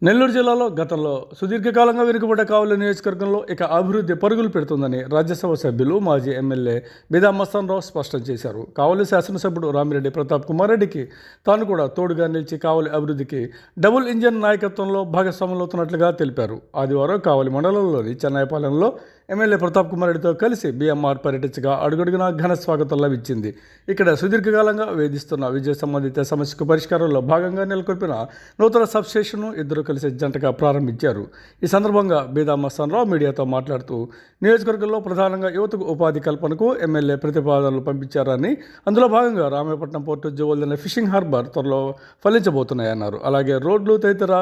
నెల్లూరు జిల్లాలో గతంలో సుదీర్ఘకాలంగా వెనుకబడ్డ కావలి నియోజకవర్గంలో ఇక అభివృద్ధి పరుగులు పెడుతుందని రాజ్యసభ సభ్యులు మాజీ ఎమ్మెల్యే బీదా మస్తాన్రావు స్పష్టం చేశారు. కావలి శాసనసభ్యుడు రామిరెడ్డి ప్రతాప్ కుమార్ రెడ్డికి తాను కూడా తోడుగా నిలిచి కావలి అభివృద్ధికి డబుల్ ఇంజన్ నాయకత్వంలో భాగస్వాములవుతున్నట్లుగా తెలిపారు. ఆదివారం కావలి మండలంలోని చెన్నాయపాలెంలో ఎమ్మెల్యే ప్రతాప్ కుమార్ రెడ్డితో కలిసి బీఎంఆర్ పర్యటించగా అడుగడుగునా ఘన స్వాగతం లభించింది. ఇక్కడ సుదీర్ఘకాలంగా వేధిస్తున్న విద్యుత్ సంబంధిత సమస్యకు పరిష్కారంలో భాగంగా నెలకొల్పిన నూతన సబ్స్టేషన్ను ఇద్దరు కలిసి జంటగా ప్రారంభించారు. ఈ సందర్భంగా బీదా మస్తాన్రావు మీడియాతో మాట్లాడుతూ నియోజకవర్గంలో ప్రధానంగా యువతకు ఉపాధి కల్పనకు ఎమ్మెల్యే ప్రతిపాదనలు పంపించారని, అందులో భాగంగా రామాయపట్నం పోర్టు జోవల్దిన ఫిషింగ్ హార్బర్ త్వరలో ఫలించబోతున్నాయన్నారు. అలాగే రోడ్లు తదితర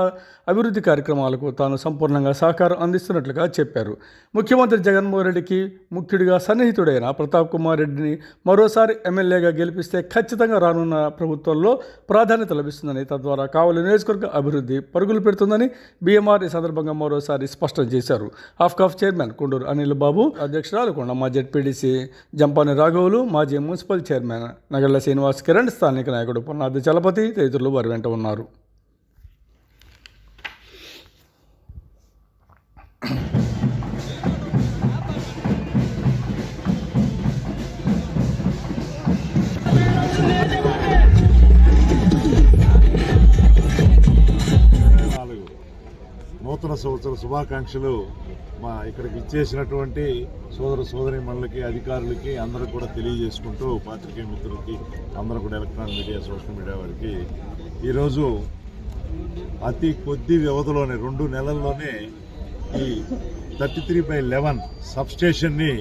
అభివృద్ధి కార్యక్రమాలకు తాను సంపూర్ణంగా సహకారం అందిస్తున్నట్లుగా చెప్పారు. ముఖ్యమంత్రి జగన్మోహన్ రెడ్డికి ముఖ్యుడిగా సన్నిహితుడైన ప్రతాప్ కుమార్ రెడ్డిని మరోసారి ఎమ్మెల్యేగా గెలిపిస్తే ఖచ్చితంగా రానున్న ప్రభుత్వంలో ప్రాధాన్యత లభిస్తుందని, తద్వారా కావలి నియోజకవర్గ అభివృద్ధి పరుగులు పెడుతుందని బీఎంఆర్ ఈ సందర్భంగా మరోసారి స్పష్టం చేశారు. ఆఫ్కాఫ్ చైర్మన్ కొండూరు అనిల్ బాబు, అధ్యక్షురాలు కొండమ్మ జెడ్పీడీసీ జంపాని రాఘవులు, మాజీ మున్సిపల్ చైర్మన్ నగళ్ల శ్రీనివాస్ కిరణ్, స్థానిక నాయకుడు పొన్నాది చలపతి తదితరులు వారి వెంట ఉన్నారు. నూతన సంవత్సర శుభాకాంక్షలు మా ఇక్కడికి ఇచ్చేసినటువంటి సోదరీమణులకి, అధికారులకి అందరూ కూడా తెలియజేసుకుంటూ, పాత్రికేయ మిత్రులకి అందరూ కూడా ఎలక్ట్రానిక్ మీడియా, సోషల్ మీడియా వారికి ఈరోజు అతి కొద్ది వ్యవధిలోనే 2 నెలల్లోనే ఈ 33/11 సబ్స్టేషన్ని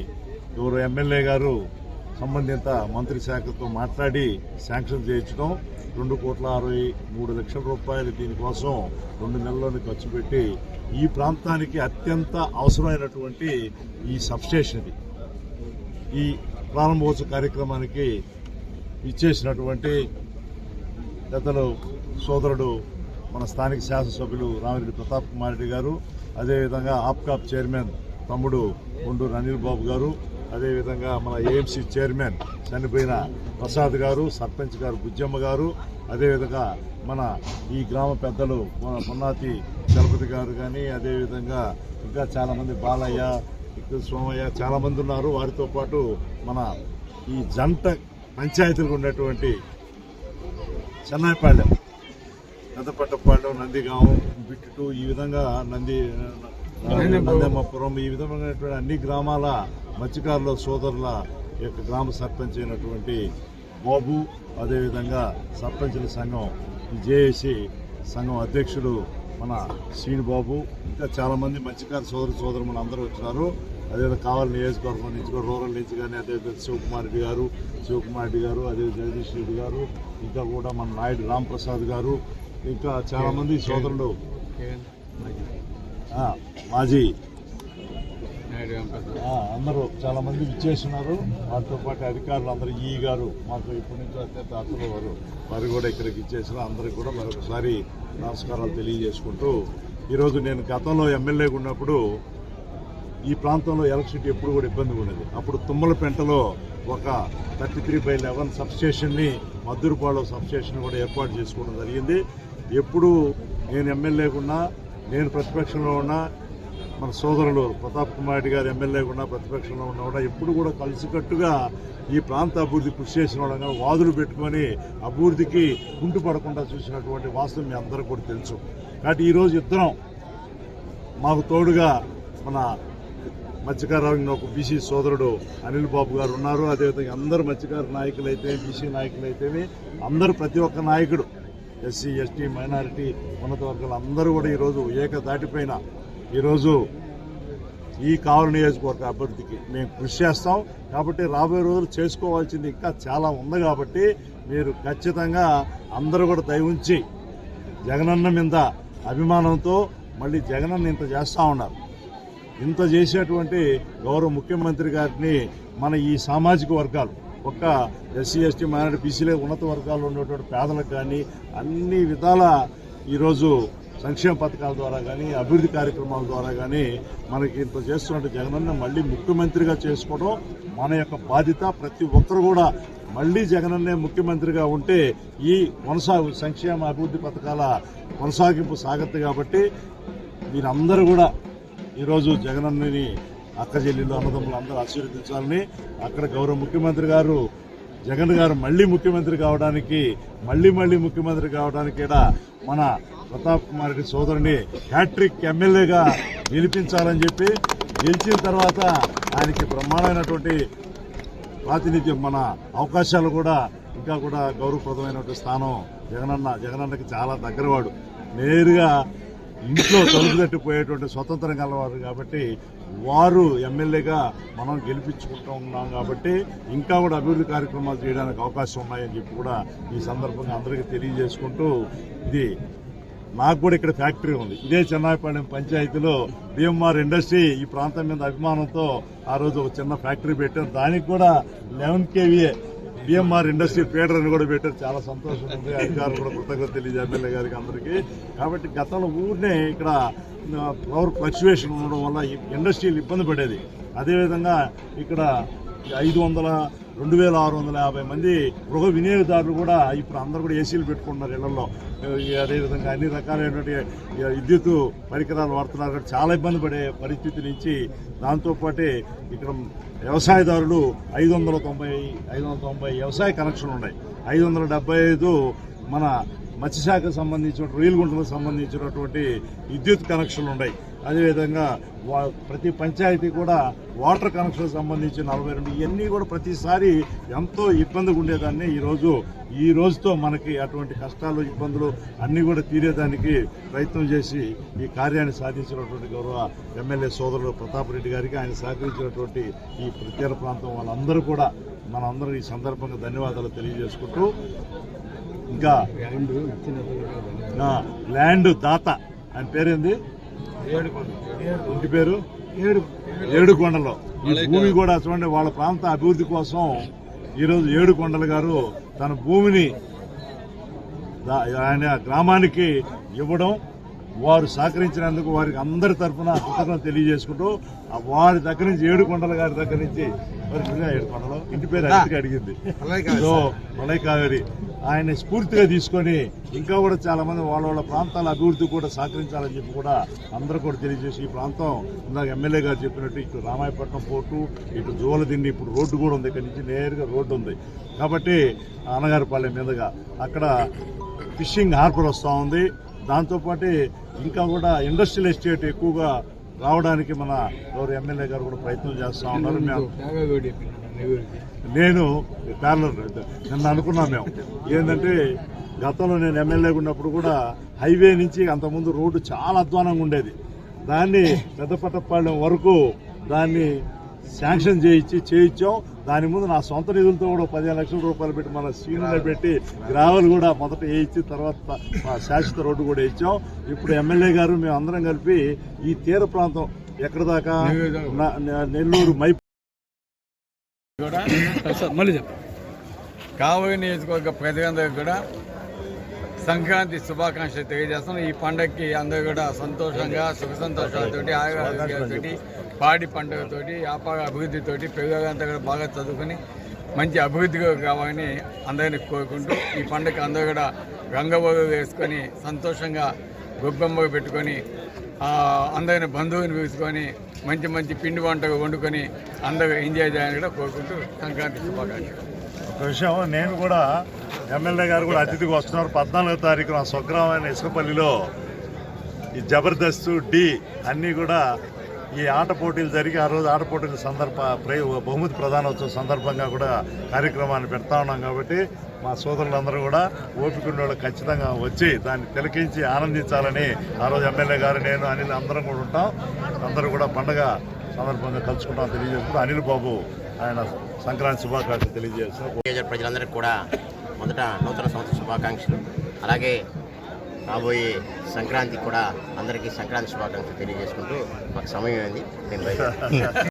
ఎవరు ఎమ్మెల్యే గారు సంబంధిత మంత్రి శాఖతో మాట్లాడి శాంక్షన్ చేయించడం, 2,63,00,000 రూపాయలు దీనికోసం 2 నెలల్లోనే ఖర్చు పెట్టి ఈ ప్రాంతానికి అత్యంత అవసరమైనటువంటి ఈ సబ్స్టేషన్ ఈ ప్రారంభోత్సవ కార్యక్రమానికి ఇచ్చేసినటువంటి పెద్దలు సోదరుడు మన స్థానిక శాసనసభ్యులు రామిరెడ్డి ప్రతాప్ కుమార్ రెడ్డి గారు, అదేవిధంగా ఆప్కాప్ చైర్మన్ తమ్ముడు కొండూరు అనిల్ బాబు గారు, అదేవిధంగా మన ఏఎంసీ చైర్మన్ చనిపోయిన ప్రసాద్ గారు, సర్పంచ్ గారు బుజ్జమ్మ గారు, అదేవిధంగా మన ఈ గ్రామ పెద్దలు మన పొన్నాతి చలపతి గారు కానీ, అదేవిధంగా ఇంకా చాలామంది బాలయ్య, సోమయ్య చాలామంది ఉన్నారు. వారితో పాటు మన ఈ జంట పంచాయతీలకు ఉన్నటువంటి చెన్నాయపాలెం, పెద్దపట్టపాలెం, నందిగాం, బిట్టు, ఈ విధంగా నందమ్మపురం, ఈ విధమైనటువంటి అన్ని గ్రామాల మత్స్యకారుల సోదరుల యొక్క గ్రామ సర్పంచ్ అయినటువంటి బాబు, అదేవిధంగా సర్పంచుల సంఘం ఈ జేఏసీ సంఘం అధ్యక్షుడు మన శ్రీనిబాబు, ఇంకా చాలామంది మత్స్యకార సోదరులు అందరూ వచ్చినారు. అదేవిధంగా కావలి నియోజకవర్గం నుంచి రూరల్ నుంచి కానీ, అదేవిధంగా శివకుమార్ రెడ్డి గారు, అదే జగదీష్ రెడ్డి గారు, ఇంకా కూడా మన నాయుడు రాంప్రసాద్ గారు, ఇంకా చాలామంది సోదరులు మాజీ అందరూ చాలామంది ఇచ్చేస్తున్నారు. వారితో పాటు అధికారులు అందరూ ఈ గారు మాకు ఇప్పటి నుంచి అత్యంత అతలు వారు కూడా ఇక్కడికి ఇచ్చేసిన అందరికీ కూడా మరొకసారి నమస్కారాలు తెలియజేసుకుంటూ, ఈరోజు నేను గతంలో ఎమ్మెల్యేగా ఉన్నప్పుడు ఈ ప్రాంతంలో ఎలక్ట్రిసిటీ ఎప్పుడు కూడా ఇబ్బందిగా ఉండేది. అప్పుడు తుమ్మలపెంటలో ఒక 33/11 సబ్స్టేషన్ని, మద్దురుపాడు సబ్స్టేషన్ కూడా ఏర్పాటు చేసుకోవడం జరిగింది. ఎప్పుడు నేను ఎమ్మెల్యేగా ఉన్నా, నేను ప్రతిపక్షంలో ఉన్నా, మన సోదరులు ప్రతాప్ కుమార్ రెడ్డి గారు ఎమ్మెల్యేగా ఉన్నా, ప్రతిపక్షంలో ఉన్నా కూడా ఎప్పుడు కూడా కలిసికట్టుగా ఈ ప్రాంత అభివృద్ధి కృషి చేసిన వాళ్ళగా వాదులు పెట్టుకొని అభివృద్ధికి కుంటుపడకుండా చూసినటువంటి వాస్తవం మీ అందరికీ కూడా తెలుసు. కాబట్టి ఈరోజు ఇద్దరం మాకు తోడుగా మన మత్స్యకార ఒక బీసీ సోదరుడు అనిల్ బాబు గారు ఉన్నారు. అదేవిధంగా అందరు మత్స్యకార నాయకులైతే, బీసీ నాయకులైతేనే అందరూ ప్రతి ఒక్క నాయకుడు, ఎస్సీ, ఎస్టీ, మైనారిటీ, ఉన్నత వర్గాలు అందరూ కూడా ఈరోజు ఏకదాటిపైన ఈరోజు ఈ కావలి నియోజకవర్గ అభివృద్ధికి మేము కృషి చేస్తాం. కాబట్టి రాబోయే రోజులు చేసుకోవాల్సింది ఇంకా చాలా ఉంది. కాబట్టి మీరు ఖచ్చితంగా అందరూ కూడా దయ ఉంచి జగనన్న మీద అభిమానంతో మళ్ళీ జగనన్న ఇంత చేస్తూ ఉన్నారు. ఇంత చేసేటువంటి గౌరవ ముఖ్యమంత్రి గారిని మన ఈ సామాజిక వర్గాలు, ఒక్క ఎస్సీ, ఎస్టీ, మైనారిటీ, బీసీలే ఉన్నత వర్గాల్లో ఉన్నటువంటి పేదలకు కానీ అన్ని విధాల ఈరోజు సంక్షేమ పథకాల ద్వారా కానీ, అభివృద్ధి కార్యక్రమాల ద్వారా కానీ మనకి ఇంత చేస్తున్నట్టు జగనన్న మళ్ళీ ముఖ్యమంత్రిగా చేసుకోవడం మన యొక్క బాధ్యత. ప్రతి ఒక్కరు కూడా మళ్ళీ జగనన్నే ముఖ్యమంత్రిగా ఉంటే ఈ సంక్షేమ అభివృద్ధి పథకాల కొనసాగింపు సాగద్దు. కాబట్టి మీరందరూ కూడా ఈరోజు జగనన్నని అక్క చెల్లెళ్ళు అన్నదమ్ములు అందరూ ఆశీర్వదించాలని, అక్కడ గౌరవ ముఖ్యమంత్రి గారు జగన్ గారు మళ్లీ ముఖ్యమంత్రి కావడానికి మన ప్రతాప్ కుమార్ రెడ్డి సోదరుని హ్యాట్రిక్ ఎమ్మెల్యేగా గెలిపించాలని చెప్పి, గెలిచిన తర్వాత ఆయనకి బ్రహ్మాండమైనటువంటి ప్రాతినిధ్యం మన అవకాశాలు కూడా ఇంకా కూడా గౌరవప్రదమైనటువంటి స్థానం జగనన్నకి చాలా దగ్గరవాడు, నేరుగా ఇంట్లో తలుపు తట్టిపోయేటువంటి స్వతంత్రం గలవారు. కాబట్టి వారు ఎమ్మెల్యేగా మనం గెలిపించుకుంటూ ఉన్నాం. కాబట్టి ఇంకా కూడా అభివృద్ధి కార్యక్రమాలు చేయడానికి అవకాశం ఉన్నాయని చెప్పి కూడా ఈ సందర్భంగా అందరికీ తెలియజేసుకుంటూ, ఇది నాకు కూడా ఇక్కడ ఫ్యాక్టరీ ఉంది. ఇదే చెన్నాయిపాలెం పంచాయతీలో బిఎంఆర్ ఇండస్ట్రీ ఈ ప్రాంతం మీద అభిమానంతో ఆ రోజు ఒక చిన్న ఫ్యాక్టరీ పెట్టారు. దానికి కూడా 11 KVA బిఎంఆర్ ఇండస్ట్రీ ఫీడర్ అని కూడా పెట్టారు. చాలా సంతోషం ఉంది. అధికారులు కూడా కృతజ్ఞత తెలియజేయాలి ఎమ్మెల్యే గారికి అందరికీ. కాబట్టి గతంలో ఊరినే ఇక్కడ పవర్ ఫ్లక్చువేషన్ ఉండడం వల్ల ఇండస్ట్రీలు ఇబ్బంది పడేది. అదేవిధంగా ఇక్కడ 2650 మంది గృహ వినియోగదారులు కూడా ఇప్పుడు అందరూ కూడా ఏసీలు పెట్టుకుంటున్నారు ఇళ్లలో. అదేవిధంగా అన్ని రకాలైనటువంటి విద్యుత్ పరికరాలు వాడుతున్నారు. చాలా ఇబ్బంది పడే పరిస్థితి నుంచి దాంతోపాటే ఇక్కడ వ్యవసాయదారులు 590 వ్యవసాయ కనెక్షన్లు ఉన్నాయి. 575 మన మత్స్యశాఖకు సంబంధించిన రొయ్యల గుంటలకు సంబంధించినటువంటి విద్యుత్ కనెక్షన్లు ఉన్నాయి. అదేవిధంగా ప్రతి పంచాయతీ కూడా వాటర్ కనెక్షన్లకు సంబంధించి 42. ఇవన్నీ కూడా ప్రతిసారి ఎంతో ఇబ్బందిగా ఉండేదాన్ని. ఈ రోజుతో మనకి అటువంటి కష్టాలు ఇబ్బందులు అన్నీ కూడా తీరేదానికి ప్రయత్నం చేసి ఈ కార్యాన్ని సాధించినటువంటి గౌరవ ఎమ్మెల్యే సోదరుడు ప్రతాప్ రెడ్డి గారికి, ఆయన సహకరించినటువంటి ఈ ప్రత్యేక ప్రాంతం వాళ్ళందరూ కూడా మనందరూ ఈ సందర్భంగా ధన్యవాదాలు తెలియజేసుకుంటూ, ఇంకా ల్యాండ్ దాత ఆయన పేరేంది, ఇంటి పేరు ఏడుకొండలో ఈ భూమి కూడా చూడండి వాళ్ళ ప్రాంత అభివృద్ధి కోసం ఈరోజు ఏడుకొండల గారు తన భూమిని ఆయన గ్రామానికి ఇవ్వడం, వారు సహకరించినందుకు వారికి అందరి తరఫున కృతజ్ఞతలు తెలియజేసుకుంటూ, వారి దగ్గర నుంచి ఏడుకొండల గారి దగ్గర నుంచి ఏడుకొండలో ఇంటి పేరు అడిగింది సో మలై కావేరి ఆయన స్ఫూర్తిగా తీసుకొని ఇంకా కూడా చాలా మంది వాళ్ళ ప్రాంతాల అభివృద్ధి కూడా సహకరించాలని చెప్పి కూడా అందరూ కూడా తెలియజేసి, ఈ ప్రాంతం ఇందాక ఎమ్మెల్యే గారు చెప్పినట్టు ఇటు రామాయపట్నం పోర్టు, ఇటు జోలదిండి, ఇప్పుడు రోడ్డు కూడా ఉంది, ఇక్కడ నుంచి నేరుగా రోడ్డు ఉంది. కాబట్టి అన్నగారిపాలెం మీదుగా అక్కడ ఫిషింగ్ హార్బర్ వస్తూ ఉంది. దాంతోపాటు ఇంకా కూడా ఇండస్ట్రియల్ ఎస్టేట్ ఎక్కువగా రావడానికి మన గౌరవ ఎమ్మెల్యే గారు కూడా ప్రయత్నం చేస్తూ ఉన్నారు. నేను నిన్న అనుకున్నాం మేము ఏంటంటే, గతంలో నేను ఎమ్మెల్యేగా ఉన్నప్పుడు కూడా హైవే నుంచి అంతకుముందు రోడ్డు చాలా అధ్వానంగా ఉండేది. దాన్ని పెద్దపట్టపాలెం వరకు దాన్ని శాంక్షన్ చేయించాం. దాని ముందు నా సొంత నిధులతో కూడా 15 లక్షల రూపాయలు పెట్టి మన సీనియర్లో పెట్టి గ్రావెల్ కూడా మొదట వేయించి తర్వాత శాశ్వత రోడ్డు కూడా వేయించాం. ఇప్పుడు ఎమ్మెల్యే గారు మేము అందరం కలిపి ఈ తీర ప్రాంతం ఎక్కడ దాకా నెల్లూరు కావలి నియోజకవర్గ ప్రజలందరికీ కూడా సంక్రాంతి శుభాకాంక్షలు తెలియజేస్తున్నాం. ఈ పండగకి అందరూ కూడా సంతోషంగా సుఖ సంతోషాలతోటి ఆరోగ్యాలతోటి పాడి పండుగతోటి వ్యాపార అభివృద్ధితోటి పిల్లలంతా కూడా బాగా చదువుకొని మంచి అభివృద్ధిగా కావాలని అందరినీ కోరుకుంటూ, ఈ పండుగ అందరూ కూడా రంగబోలు వేసుకొని సంతోషంగా గొబ్బెమ్మగా పెట్టుకొని అందరిని బంధువుని పిలుచుకొని మంచి పిండి వంటలు వండుకొని అందరూ ఎంజాయ్ చేయాలని కూడా కోరుకుంటూ సంక్రాంతి శుభాకాంక్షలు. ఒక విషయం, నేను కూడా ఎమ్మెల్యే గారు కూడా అతిథికి వస్తున్నారు. 14వ తారీఖున స్వగ్రామైన ఇసుకపల్లిలో ఈ జబర్దస్త్ డి అన్నీ కూడా ఈ ఆట పోటీలు జరిగి ఆ రోజు ఆట పోటీల బహుమతి ప్రదానోత్సవం సందర్భంగా కూడా కార్యక్రమాన్ని పెడతా ఉన్నాం. కాబట్టి మా సోదరులందరూ కూడా ఓపిక ఉన్న వాళ్ళు ఖచ్చితంగా వచ్చి దాన్ని తిలకించి ఆనందించాలని ఆ రోజు ఎమ్మెల్యే గారు, నేను, అనిల్ అందరం కూడా ఉంటాం. అందరూ కూడా పండగ సందర్భంగా కలుసుకుంటాం తెలియజేస్తూ అనిల్ బాబు ఆయన సంక్రాంతి శుభాకాంక్షలు తెలియజేస్తారు. ప్రజలందరికీ కూడా మొదట నూతన సంవత్సర శుభాకాంక్షలు, అలాగే రాబోయే సంక్రాంతికి కూడా అందరికీ సంక్రాంతి శుభాకాంక్షలు తెలియజేసుకుంటూ మాకు సమయం అయింది, నేను బయట